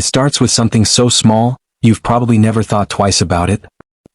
It starts with something so small, you've probably never thought twice about it.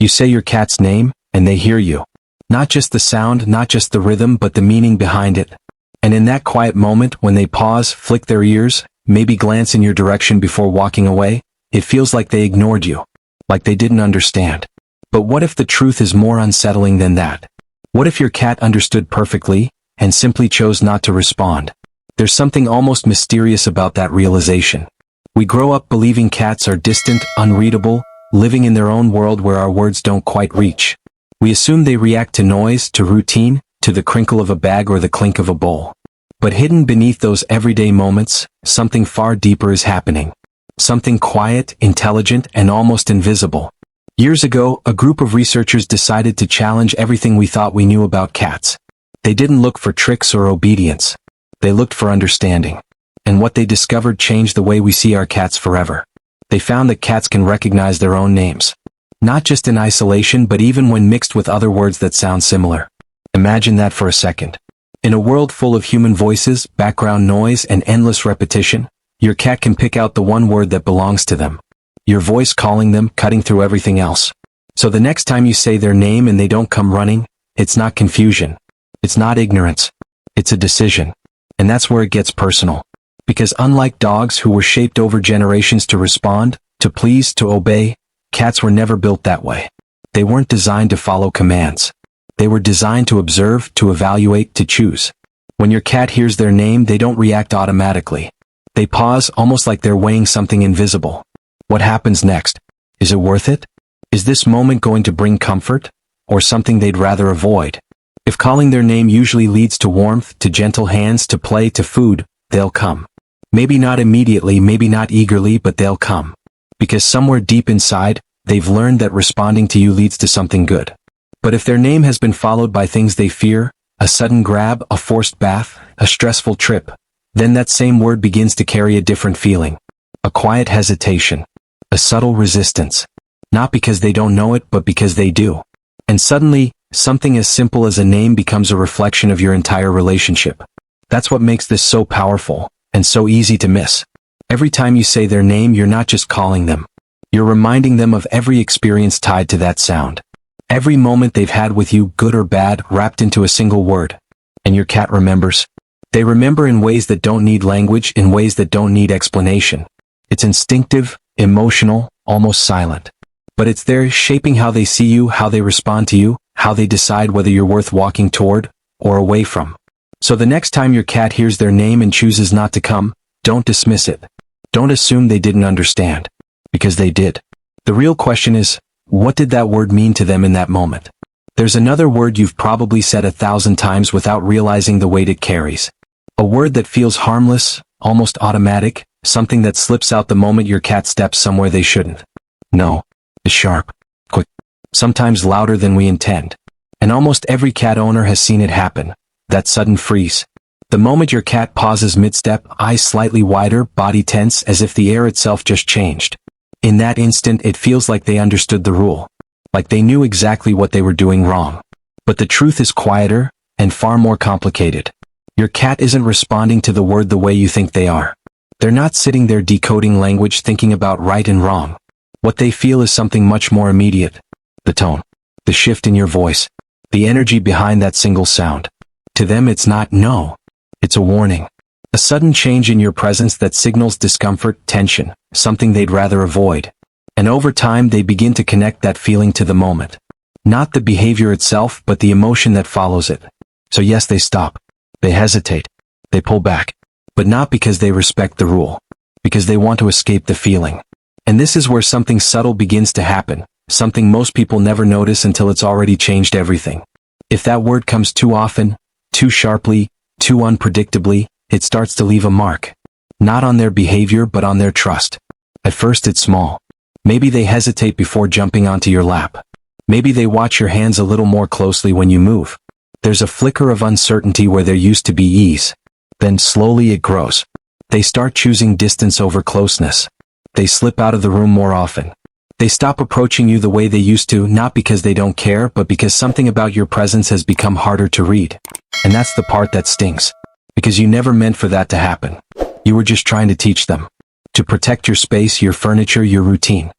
You say your cat's name, and they hear you. Not just the sound, not just the rhythm, but the meaning behind it. And in that quiet moment, when they pause, flick their ears, maybe glance in your direction before walking away, it feels like they ignored you. Like they didn't understand. But what if the truth is more unsettling than that? What if your cat understood perfectly, and simply chose not to respond? There's something almost mysterious about that realization. We grow up believing cats are distant, unreadable, living in their own world where our words don't quite reach. We assume they react to noise, to routine, to the crinkle of a bag or the clink of a bowl. But hidden beneath those everyday moments, something far deeper is happening. Something quiet, intelligent, and almost invisible. Years ago, a group of researchers decided to challenge everything we thought we knew about cats. They didn't look for tricks or obedience. They looked for understanding. And what they discovered changed the way we see our cats forever. They found that cats can recognize their own names. Not just in isolation, but even when mixed with other words that sound similar. Imagine that for a second. In a world full of human voices, background noise, and endless repetition, your cat can pick out the one word that belongs to them. Your voice calling them, cutting through everything else. So the next time you say their name and they don't come running, it's not confusion. It's not ignorance. It's a decision. And that's where it gets personal. Because unlike dogs who were shaped over generations to respond, to please, to obey, cats were never built that way. They weren't designed to follow commands. They were designed to observe, to evaluate, to choose. When your cat hears their name, they don't react automatically. They pause, almost like they're weighing something invisible. What happens next? Is it worth it? Is this moment going to bring comfort? Or something they'd rather avoid? If calling their name usually leads to warmth, to gentle hands, to play, to food, they'll come. Maybe not immediately, maybe not eagerly, but they'll come. Because somewhere deep inside, they've learned that responding to you leads to something good. But if their name has been followed by things they fear, a sudden grab, a forced bath, a stressful trip, then that same word begins to carry a different feeling. A quiet hesitation. A subtle resistance. Not because they don't know it, but because they do. And suddenly, something as simple as a name becomes a reflection of your entire relationship. That's what makes this so powerful, and so easy to miss. Every time you say their name, you're not just calling them. You're reminding them of every experience tied to that sound. Every moment they've had with you, good or bad, wrapped into a single word. And your cat remembers. They remember in ways that don't need language, in ways that don't need explanation. It's instinctive, emotional, almost silent. But it's there, shaping how they see you, how they respond to you, how they decide whether you're worth walking toward, or away from. So the next time your cat hears their name and chooses not to come, don't dismiss it. Don't assume they didn't understand. Because they did. The real question is, what did that word mean to them in that moment? There's another word you've probably said 1,000 times without realizing the weight it carries. A word that feels harmless, almost automatic, something that slips out the moment your cat steps somewhere they shouldn't. No. Is sharp, quick, sometimes louder than we intend. And almost every cat owner has seen it happen. That sudden freeze. The moment your cat pauses mid-step, eyes slightly wider, body tense, as if the air itself just changed. In that instant, it feels like they understood the rule. Like they knew exactly what they were doing wrong. But the truth is quieter, and far more complicated. Your cat isn't responding to the word the way you think they are. They're not sitting there decoding language, thinking about right and wrong. What they feel is something much more immediate. The tone. The shift in your voice. The energy behind that single sound. To them it's not no. It's a warning. A sudden change in your presence that signals discomfort, tension, something they'd rather avoid. And over time they begin to connect that feeling to the moment. Not the behavior itself, but the emotion that follows it. So yes, they stop. They hesitate. They pull back. But not because they respect the rule. Because they want to escape the feeling. And this is where something subtle begins to happen, something most people never notice until it's already changed everything. If that word comes too often, too sharply, too unpredictably, it starts to leave a mark. Not on their behavior, but on their trust. At first it's small. Maybe they hesitate before jumping onto your lap. Maybe they watch your hands a little more closely when you move. There's a flicker of uncertainty where there used to be ease. Then slowly it grows. They start choosing distance over closeness. They slip out of the room more often. They stop approaching you the way they used to, not because they don't care, but because something about your presence has become harder to read. And that's the part that stings. Because you never meant for that to happen. You were just trying to teach them. to protect your space, your furniture, your routine.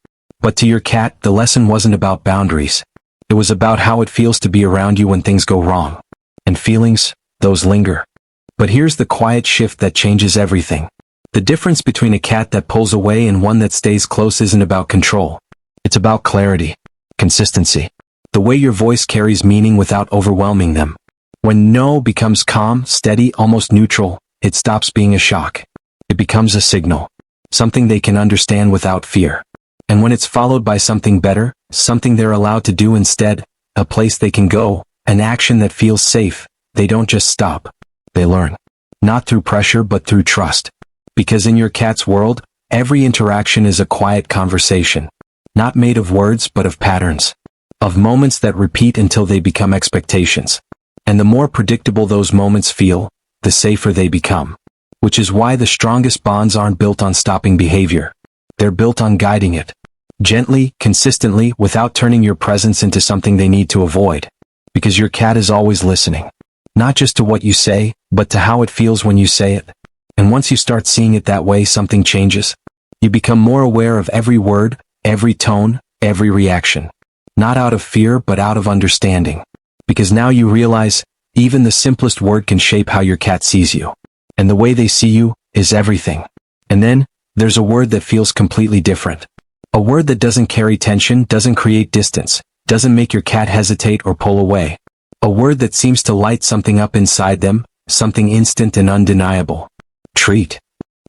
But to your cat, the lesson wasn't about boundaries. It was about how it feels to be around you when things go wrong. And feelings, those linger. But here's the quiet shift that changes everything. The difference between a cat that pulls away and one that stays close isn't about control. It's about clarity, consistency. The way your voice carries meaning without overwhelming them. When no becomes calm, steady, almost neutral, it stops being a shock. It becomes a signal. Something they can understand without fear. And when it's followed by something better, something they're allowed to do instead, a place they can go, an action that feels safe, they don't just stop. They learn. Not through pressure but through trust. Because in your cat's world, every interaction is a quiet conversation. Not made of words but of patterns. Of moments that repeat until they become expectations. And the more predictable those moments feel, the safer they become. Which is why the strongest bonds aren't built on stopping behavior. They're built on guiding it. Gently, consistently, without turning your presence into something they need to avoid. Because your cat is always listening. Not just to what you say, but to how it feels when you say it. And once you start seeing it that way, something changes. You become more aware of every word, every tone, every reaction. Not out of fear, but out of understanding. Because now you realize, even the simplest word can shape how your cat sees you. And the way they see you is everything. And then, there's a word that feels completely different. A word that doesn't carry tension, doesn't create distance, doesn't make your cat hesitate or pull away. A word that seems to light something up inside them, something instant and undeniable. Treat.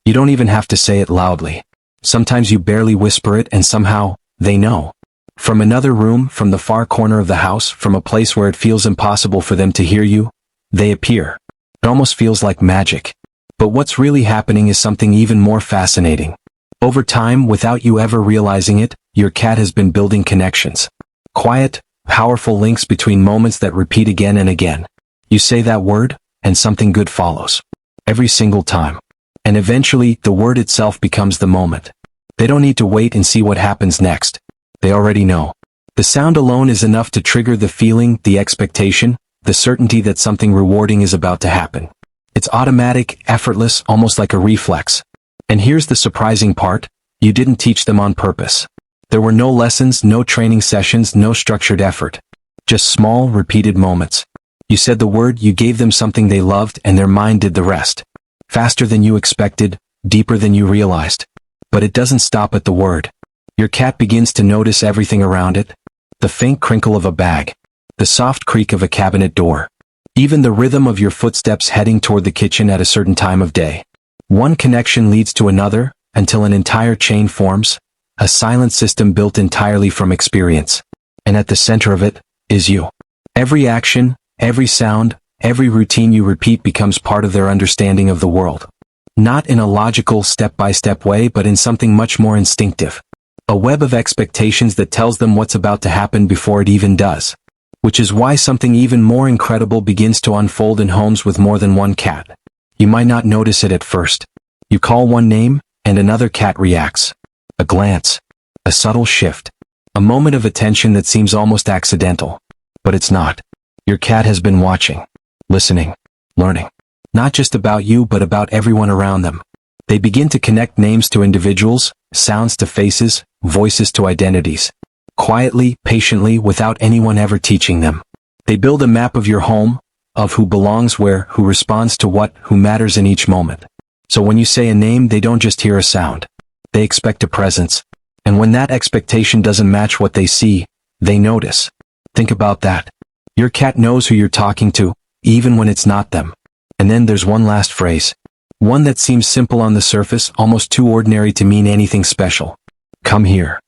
You don't even have to say it loudly. Sometimes you barely whisper it and somehow, they know. From another room, from the far corner of the house, from a place where it feels impossible for them to hear you, they appear. It almost feels like magic. But what's really happening is something even more fascinating. Over time, without you ever realizing it, your cat has been building connections. Quiet, powerful links between moments that repeat again and again. You say that word, and something good follows. Every single time. And eventually, the word itself becomes the moment. They don't need to wait and see what happens next. They already know. The sound alone is enough to trigger the feeling, the expectation, the certainty that something rewarding is about to happen. It's automatic, effortless, almost like a reflex. And here's the surprising part, you didn't teach them on purpose. There were no lessons, no training sessions, no structured effort. Just small, repeated moments. You said the word, you gave them something they loved, and their mind did the rest. Faster than you expected, deeper than you realized. But it doesn't stop at the word. Your cat begins to notice everything around it. The faint crinkle of a bag. The soft creak of a cabinet door. Even the rhythm of your footsteps heading toward the kitchen at a certain time of day. One connection leads to another, until an entire chain forms, a silent system built entirely from experience. And at the center of it, is you. Every action, every sound, every routine you repeat becomes part of their understanding of the world. Not in a logical, step-by-step way, but in something much more instinctive. A web of expectations that tells them what's about to happen before it even does. Which is why something even more incredible begins to unfold in homes with more than one cat. You might not notice it at first. You call one name, and another cat reacts. A glance. A subtle shift. A moment of attention that seems almost accidental. But it's not. Your cat has been watching. Listening. Learning. Not just about you but about everyone around them. They begin to connect names to individuals, sounds to faces, voices to identities. Quietly, patiently, without anyone ever teaching them. They build a map of your home, of who belongs where, who responds to what, who matters in each moment. So when you say a name, they don't just hear a sound. They expect a presence. And when that expectation doesn't match what they see, they notice. Think about that. Your cat knows who you're talking to, even when it's not them. And then there's one last phrase. One that seems simple on the surface, almost too ordinary to mean anything special. Come here.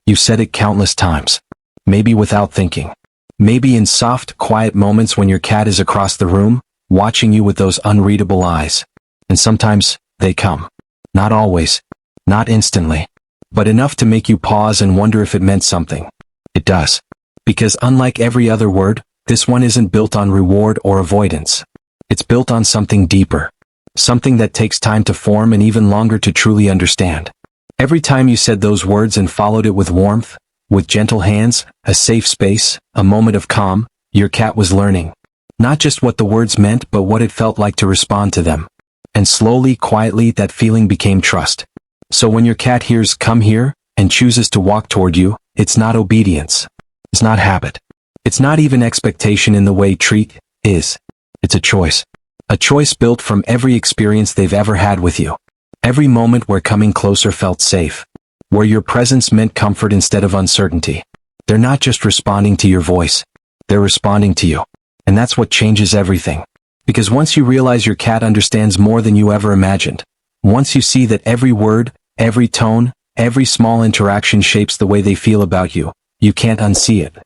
You've said it countless times. Maybe without thinking. Maybe in soft, quiet moments when your cat is across the room, watching you with those unreadable eyes. And sometimes, they come. Not always. Not instantly. But enough to make you pause and wonder if it meant something. It does. Because unlike every other word, this one isn't built on reward or avoidance. It's built on something deeper. Something that takes time to form and even longer to truly understand. Every time you said those words and followed it with warmth, with gentle hands, a safe space, a moment of calm, your cat was learning. Not just what the words meant but what it felt like to respond to them. And slowly, quietly, that feeling became trust. So when your cat hears "come here" and chooses to walk toward you, it's not obedience. It's not habit. It's not even expectation in the way treat is. It's a choice. A choice built from every experience they've ever had with you. Every moment where coming closer felt safe. Where your presence meant comfort instead of uncertainty. They're not just responding to your voice. They're responding to you. And that's what changes everything. Because once you realize your cat understands more than you ever imagined, once you see that every word, every tone, every small interaction shapes the way they feel about you, you can't unsee it.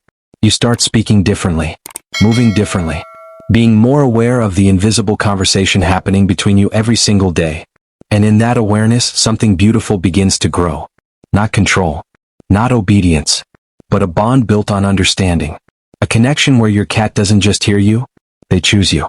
You start speaking differently, moving differently, being more aware of the invisible conversation happening between you every single day. And in that awareness, something beautiful begins to grow. Not control, not obedience, but a bond built on understanding. A connection where your cat doesn't just hear you, they choose you.